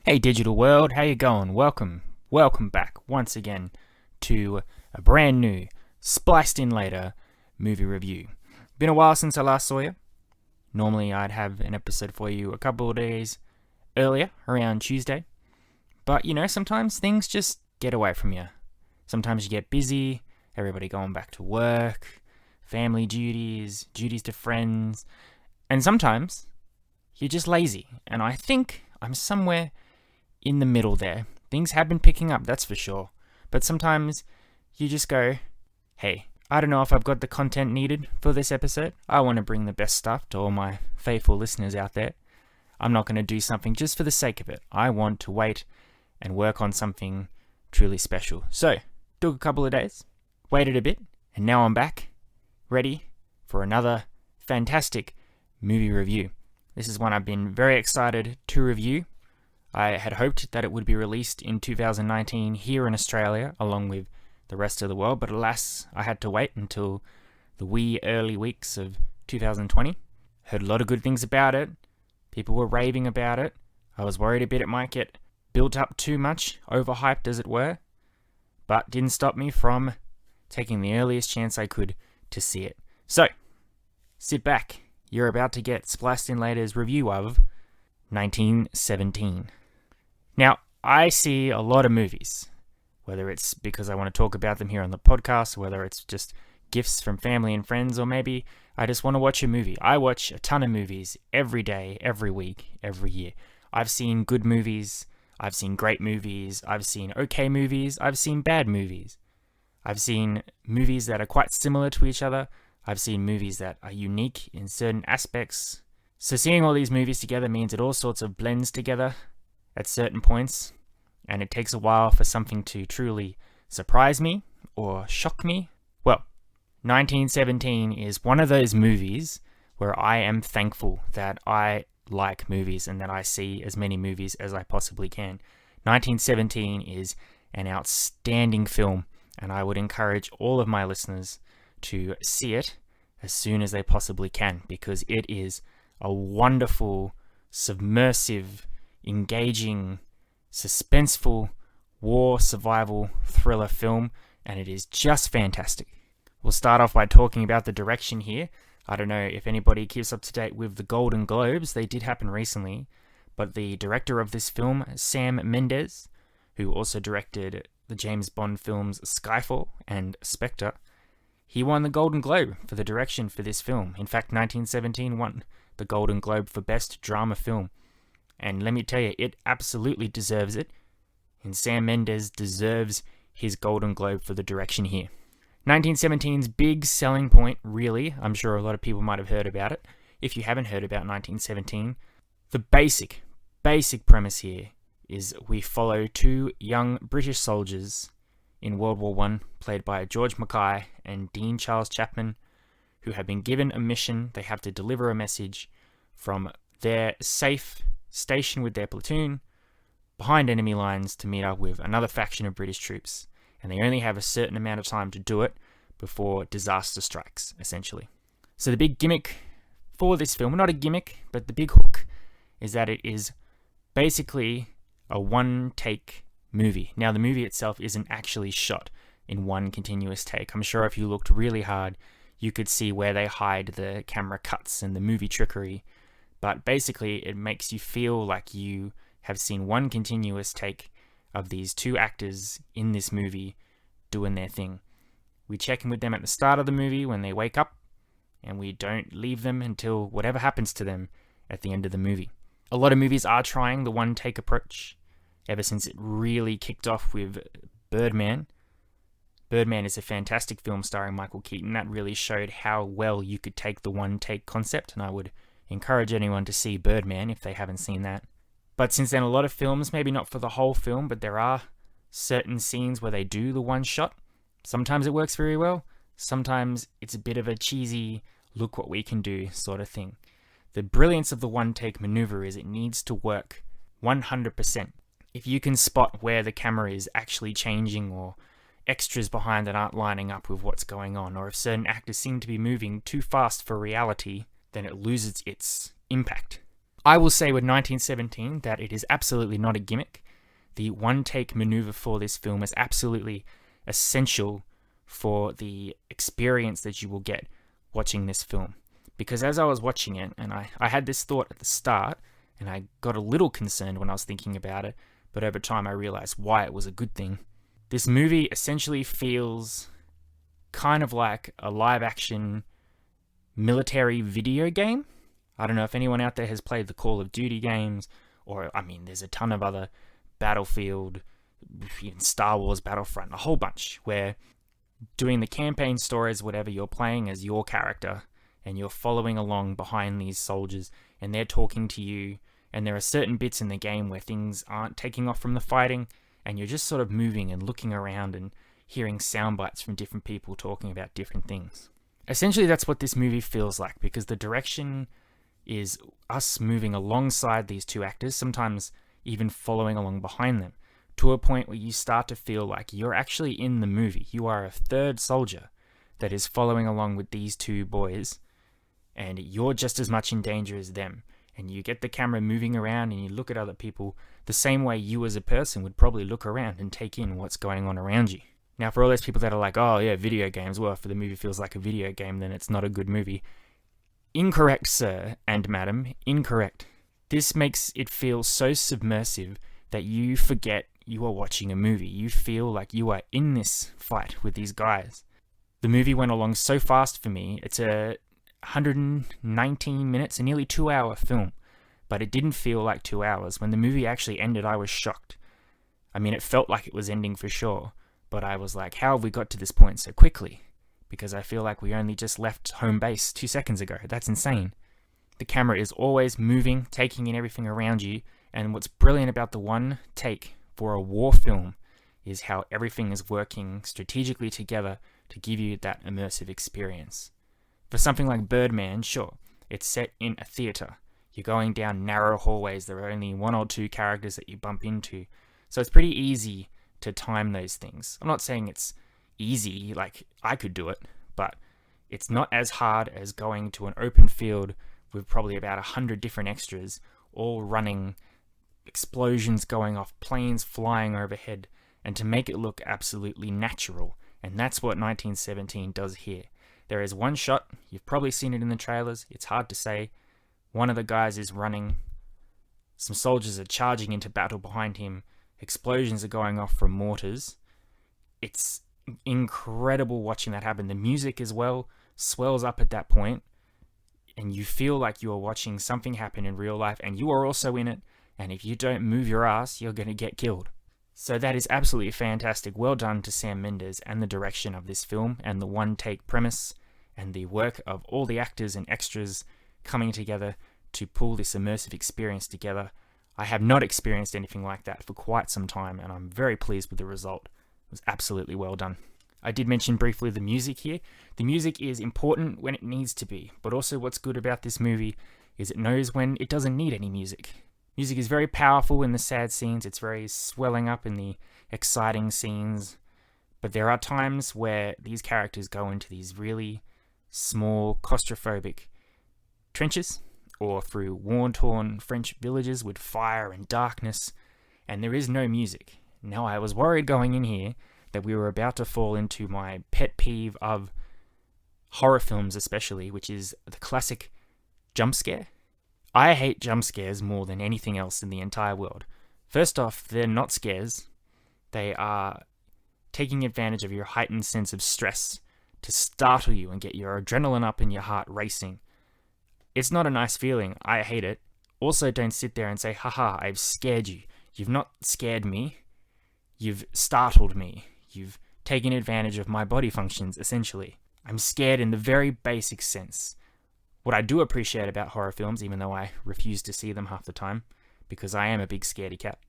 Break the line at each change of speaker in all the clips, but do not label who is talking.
Hey digital world, how you going? Welcome back once again to a brand new Spliced In Later movie review. Been a while since I last saw you. Normally I'd have an episode for you a couple of days earlier, around Tuesday. But sometimes things just get away from you. Sometimes you get busy, everybody going back to work, family duties to friends, and sometimes you're just lazy. And I think I'm somewhere in the middle there. Things have been picking up, that's for sure. But sometimes you just go, hey, I don't know if I've got the content needed for this episode. I want to bring the best stuff to all my faithful listeners out there. I'm not going to do something just for the sake of it. I want to wait and work on something truly special. So, took a couple of days, waited a bit, and now I'm back, ready for another fantastic movie review. This is one I've been very excited to review. I had hoped that it would be released in 2019 here in Australia, along with the rest of the world, but alas, I had to wait until the wee early weeks of 2020. Heard a lot of good things about it. People were raving about it. I was worried a bit it might get built up too much, overhyped as it were, but didn't stop me from taking the earliest chance I could to see it. So, sit back. You're about to get Spliced In Later's review of 1917. Now, I see a lot of movies, whether it's because I want to talk about them here on the podcast, whether it's just gifts from family and friends, or maybe I just want to watch a movie. I watch a ton of movies every day, every week, every year. I've seen good movies, I've seen great movies, I've seen okay movies, I've seen bad movies. I've seen movies that are quite similar to each other. I've seen movies that are unique in certain aspects. So seeing all these movies together means it all sorts of blends together at certain points, and it takes a while for something to truly surprise me or shock me. Well, 1917 is one of those movies where I am thankful that I like movies and that I see as many movies as I possibly can. 1917 is an outstanding film, and I would encourage all of my listeners to see it as soon as they possibly can, because it is a wonderful, submersive, engaging, suspenseful war survival thriller film, and it is just fantastic. We'll start off by talking about the direction here. I don't know if anybody keeps up to date with the Golden Globes. They did happen recently, but the director of this film, Sam Mendes, who also directed the James Bond films Skyfall and Spectre, he won the Golden Globe for the direction for this film. In fact, 1917 won the Golden Globe for Best Drama Film. And let me tell you, it absolutely deserves it. And Sam Mendes deserves his Golden Globe for the direction here. 1917's big selling point, really, I'm sure a lot of people might have heard about it. If you haven't heard about 1917, the basic premise here is we follow two young British soldiers in World War I, played by George Mackay and Dean Charles Chapman, who have been given a mission. They have to deliver a message from their safe station with their platoon behind enemy lines to meet up with another faction of British troops, and they only have a certain amount of time to do it before disaster strikes, essentially. So the big gimmick for this film, not a gimmick, but the big hook, is that it is basically a one-take movie. Now, the movie itself isn't actually shot in one continuous take. I'm sure if you looked really hard, you could see where they hide the camera cuts and the movie trickery. But basically, it makes you feel like you have seen one continuous take of these two actors in this movie doing their thing. We check in with them at the start of the movie when they wake up, and we don't leave them until whatever happens to them at the end of the movie. A lot of movies are trying the one-take approach ever since it really kicked off with Birdman. Birdman is a fantastic film starring Michael Keaton that really showed how well you could take the one-take concept, and I would encourage anyone to see Birdman if they haven't seen that. But since then, a lot of films, maybe not for the whole film, but there are certain scenes where they do the one shot. Sometimes it works very well. Sometimes it's a bit of a cheesy, look what we can do sort of thing. The brilliance of the one-take maneuver is it needs to work 100%. If you can spot where the camera is actually changing, or extras behind that aren't lining up with what's going on, or if certain actors seem to be moving too fast for reality, then it loses its impact. I will say with 1917 that it is absolutely not a gimmick. The one-take maneuver for this film is absolutely essential for the experience that you will get watching this film. Because as I was watching it, and I had this thought at the start, and I got a little concerned when I was thinking about it, but over time I realized why it was a good thing. This movie essentially feels kind of like a live-action military video game. I don't know if anyone out there has played the Call of Duty games, or, there's a ton of other Battlefield, even Star Wars Battlefront, a whole bunch, where doing the campaign stories, whatever, you're playing as your character, and you're following along behind these soldiers, and they're talking to you, and there are certain bits in the game where things aren't taking off from the fighting, and you're just sort of moving and looking around and hearing sound bites from different people talking about different things. Essentially, that's what this movie feels like, because the direction is us moving alongside these two actors, sometimes even following along behind them, to a point where you start to feel like you're actually in the movie. You are a third soldier that is following along with these two boys, and you're just as much in danger as them. And you get the camera moving around and you look at other people the same way you as a person would probably look around and take in what's going on around you. Now, for all those people that are like, oh yeah, video games, well, if the movie feels like a video game, then it's not a good movie. Incorrect, sir and madam, incorrect. This makes it feel so submersive that you forget you are watching a movie. You feel like you are in this fight with these guys. The movie went along so fast for me. It's a 119 minutes, a nearly 2-hour film, but it didn't feel like 2 hours. When the movie actually ended, I was shocked. It felt like it was ending for sure, but I was like, how have we got to this point so quickly? Because I feel like we only just left home base 2 seconds ago. That's insane. The camera is always moving, taking in everything around you, and what's brilliant about the one take for a war film is how everything is working strategically together to give you that immersive experience. For something like Birdman, sure, it's set in a theater. You're going down narrow hallways, there are only one or two characters that you bump into, so it's pretty easy to time those things. I'm not saying it's easy, like I could do it, but it's not as hard as going to an open field with probably about 100 different extras, all running, explosions going off, planes flying overhead, and to make it look absolutely natural. And that's what 1917 does here. There is one shot, you've probably seen it in the trailers, it's hard to say. One of the guys is running, some soldiers are charging into battle behind him, explosions are going off from mortars. It's incredible watching that happen. The music as well swells up at that point, and you feel like you are watching something happen in real life, and you are also in it, and if you don't move your ass, you're going to get killed. So that is absolutely fantastic. Well done to Sam Mendes and the direction of this film, and the one-take premise, and the work of all the actors and extras coming together to pull this immersive experience together. I have not experienced anything like that for quite some time, and I'm very pleased with the result. It was absolutely well done. I did mention briefly the music here. The music is important when it needs to be, but also what's good about this movie is it knows when it doesn't need any music. Music is very powerful in the sad scenes, it's very swelling up in the exciting scenes, but there are times where these characters go into these really small, claustrophobic trenches, or through war-torn French villages with fire and darkness, and there is no music. Now, I was worried going in here that we were about to fall into my pet peeve of horror films especially, which is the classic jump scare. I hate jump scares more than anything else in the entire world. First off, they're not scares. They are taking advantage of your heightened sense of stress to startle you and get your adrenaline up and your heart racing. It's not a nice feeling. I hate it. Also, don't sit there and say, haha, I've scared you. You've not scared me. You've startled me. You've taken advantage of my body functions, essentially. I'm scared in the very basic sense. What I do appreciate about horror films, even though I refuse to see them half the time, because I am a big scaredy cat,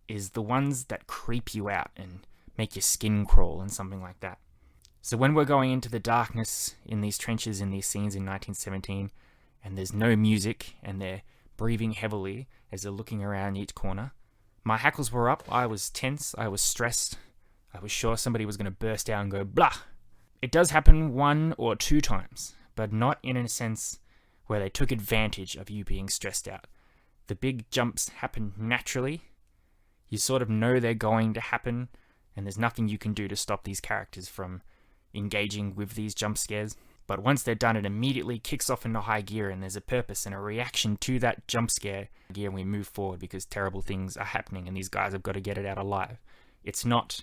is the ones that creep you out and make your skin crawl and something like that. So when we're going into the darkness in these trenches, in these scenes in 1917, and there's no music, and they're breathing heavily as they're looking around each corner, my hackles were up, I was tense, I was stressed, I was sure somebody was going to burst out and go, blah! It does happen 1 or 2 times, but not in a sense where they took advantage of you being stressed out. The big jumps happen naturally. You sort of know they're going to happen, and there's nothing you can do to stop these characters from engaging with these jump scares. But once they're done, it immediately kicks off into high gear, and there's a purpose and a reaction to that jump scare. And we move forward because terrible things are happening, and these guys have got to get it out alive. It's not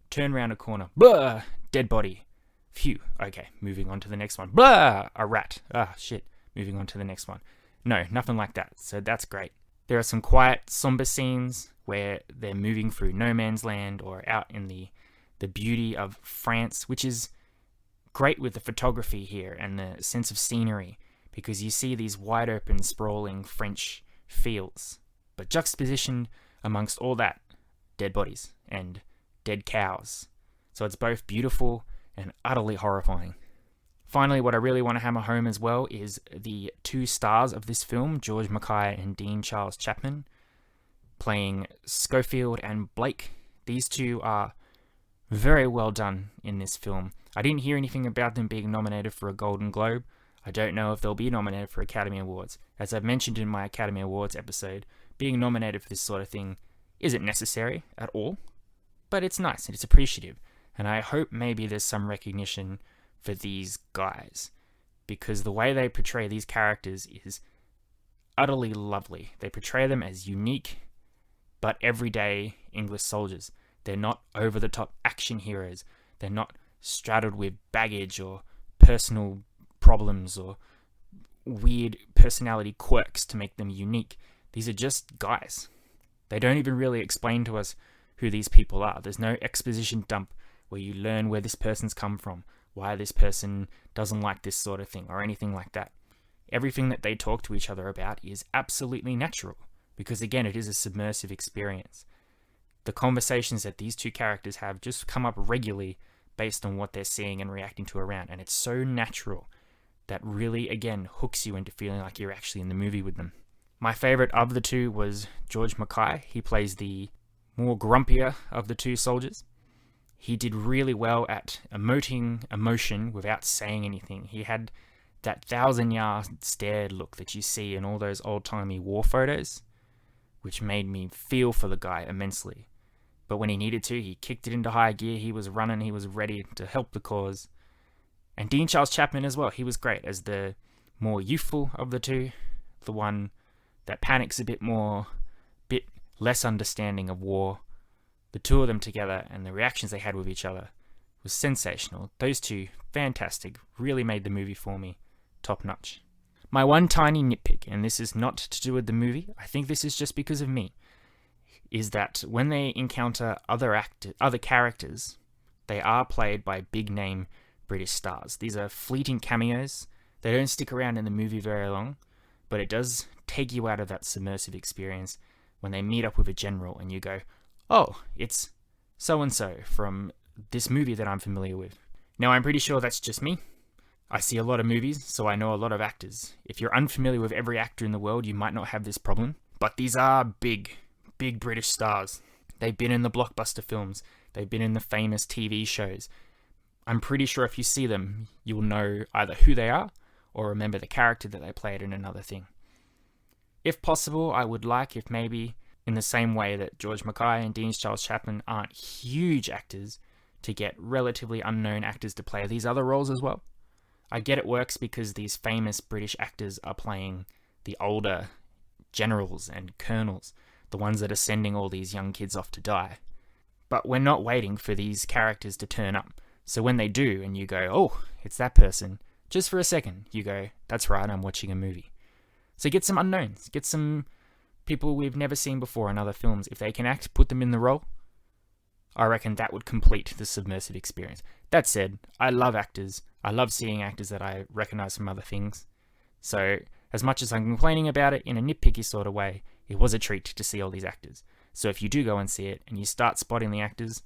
turn around a corner, blah, dead body. Phew, okay, moving on to the next one. Blah, a rat. Ah, shit, moving on to the next one. No, nothing like that, so that's great. There are some quiet, somber scenes where they're moving through no man's land or out in the beauty of France, which is great with the photography here and the sense of scenery, because you see these wide open, sprawling French fields, but juxtapositioned amongst all that, dead bodies and dead cows. So it's both beautiful and utterly horrifying. Finally, what I really want to hammer home as well is the two stars of this film, George Mackay and Dean Charles Chapman, playing Schofield and Blake. These two are very well done in this film. I didn't hear anything about them being nominated for a Golden Globe. I don't know if they'll be nominated for Academy Awards. As I've mentioned in my Academy Awards episode, being nominated for this sort of thing isn't necessary at all, but it's nice and it's appreciative. And I hope maybe there's some recognition for these guys, because the way they portray these characters is utterly lovely. They portray them as unique but everyday English soldiers. They're not over-the-top action heroes. They're not straddled with baggage or personal problems or weird personality quirks to make them unique. These are just guys. They don't even really explain to us who these people are. There's no exposition dump where you learn where this person's come from, why this person doesn't like this sort of thing, or anything like that. Everything that they talk to each other about is absolutely natural, because again, it is a submersive experience. The conversations that these two characters have just come up regularly based on what they're seeing and reacting to around, and it's so natural that really, again, hooks you into feeling like you're actually in the movie with them. My favourite of the two was George Mackay. He plays the more grumpier of the two soldiers. He did really well at emoting emotion without saying anything. He had that 1,000-yard stare look that you see in all those old-timey war photos, which made me feel for the guy immensely. But when he needed to, he kicked it into high gear. He was running. He was ready to help the cause. And Dean Charles Chapman as well. He was great as the more youthful of the two, the one that panics a bit more, bit less understanding of war. The two of them together and the reactions they had with each other was sensational. Those two, fantastic, really made the movie for me top notch. My one tiny nitpick, and this is not to do with the movie, I think this is just because of me, is that when they encounter other characters, they are played by big-name British stars. These are fleeting cameos. They don't stick around in the movie very long, but it does take you out of that submersive experience when they meet up with a general and you go, oh, it's so-and-so from this movie that I'm familiar with. Now, I'm pretty sure that's just me. I see a lot of movies, so I know a lot of actors. If you're unfamiliar with every actor in the world, you might not have this problem. But these are big British stars. They've been in the blockbuster films. They've been in the famous TV shows. I'm pretty sure if you see them, you'll know either who they are or remember the character that they played in another thing. If possible, I would like if maybe in the same way that George Mackay and Dean Charles Chapman aren't huge actors, to get relatively unknown actors to play these other roles as well. I get it works because these famous British actors are playing the older generals and colonels, the ones that are sending all these young kids off to die. But we're not waiting for these characters to turn up. So when they do, and you go, oh, it's that person, just for a second, you go, that's right, I'm watching a movie. So get some unknowns, get some people we've never seen before in other films. If they can act, put them in the role. I reckon that would complete the submersive experience. That said, I love actors. I love seeing actors that I recognize from other things. So, as much as I'm complaining about it in a nitpicky sort of way, it was a treat to see all these actors. So if you do go and see it, and you start spotting the actors,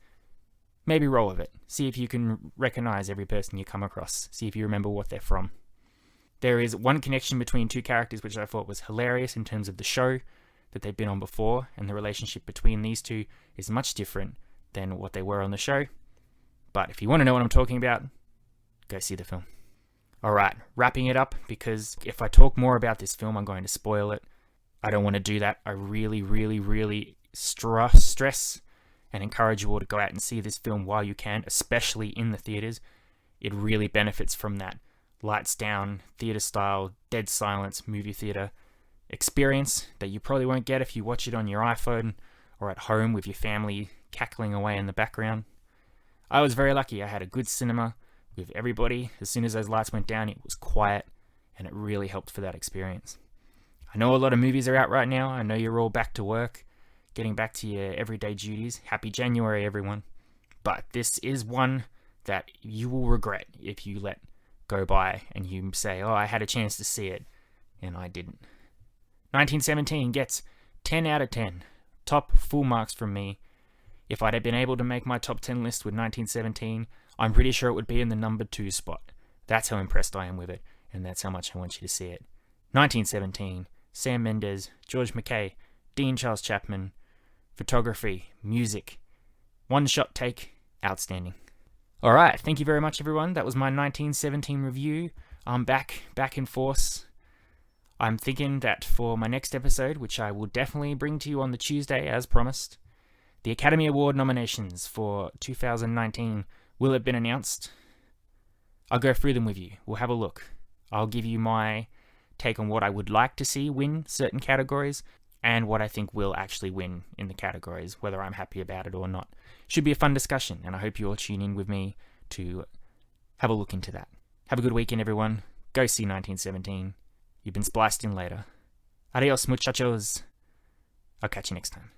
maybe roll with it. See if you can recognize every person you come across. See if you remember what they're from. There is one connection between two characters which I thought was hilarious in terms of the show that they've been on before, and the relationship between these two is much different than what they were on the show. But if you want to know what I'm talking about, go see the film. Alright, wrapping it up, because if I talk more about this film, I'm going to spoil it. I don't want to do that. I really, really, really stress and encourage you all to go out and see this film while you can, especially in the theaters. It really benefits from that lights down, theater style, dead silence movie theater experience that you probably won't get if you watch it on your iPhone or at home with your family cackling away in the background. I was very lucky. I had a good cinema with everybody. As soon as those lights went down, it was quiet, and it really helped for that experience. I know a lot of movies are out right now. I know you're all back to work, getting back to your everyday duties. Happy January, everyone. But this is one that you will regret if you let go by and you say, oh, I had a chance to see it, and I didn't. 1917 gets 10 out of 10. Top full marks from me. If I'd have been able to make my top 10 list with 1917, I'm pretty sure it would be in the number 2 spot. That's how impressed I am with it, and that's how much I want you to see it. 1917, Sam Mendes, George McKay, Dean Charles Chapman, photography, music, one-shot take, outstanding. Alright, thank you very much everyone. That was my 1917 review. I'm back in force. I'm thinking that for my next episode, which I will definitely bring to you on the Tuesday as promised, the Academy Award nominations for 2019 will have been announced. I'll go through them with you. We'll have a look. I'll give you my take on what I would like to see win certain categories and what I think will actually win in the categories, whether I'm happy about it or not. Should be a fun discussion, and I hope you all tune in with me to have a look into that. Have a good weekend, everyone. Go see 1917. You've been spliced in later. Adios, muchachos. I'll catch you next time.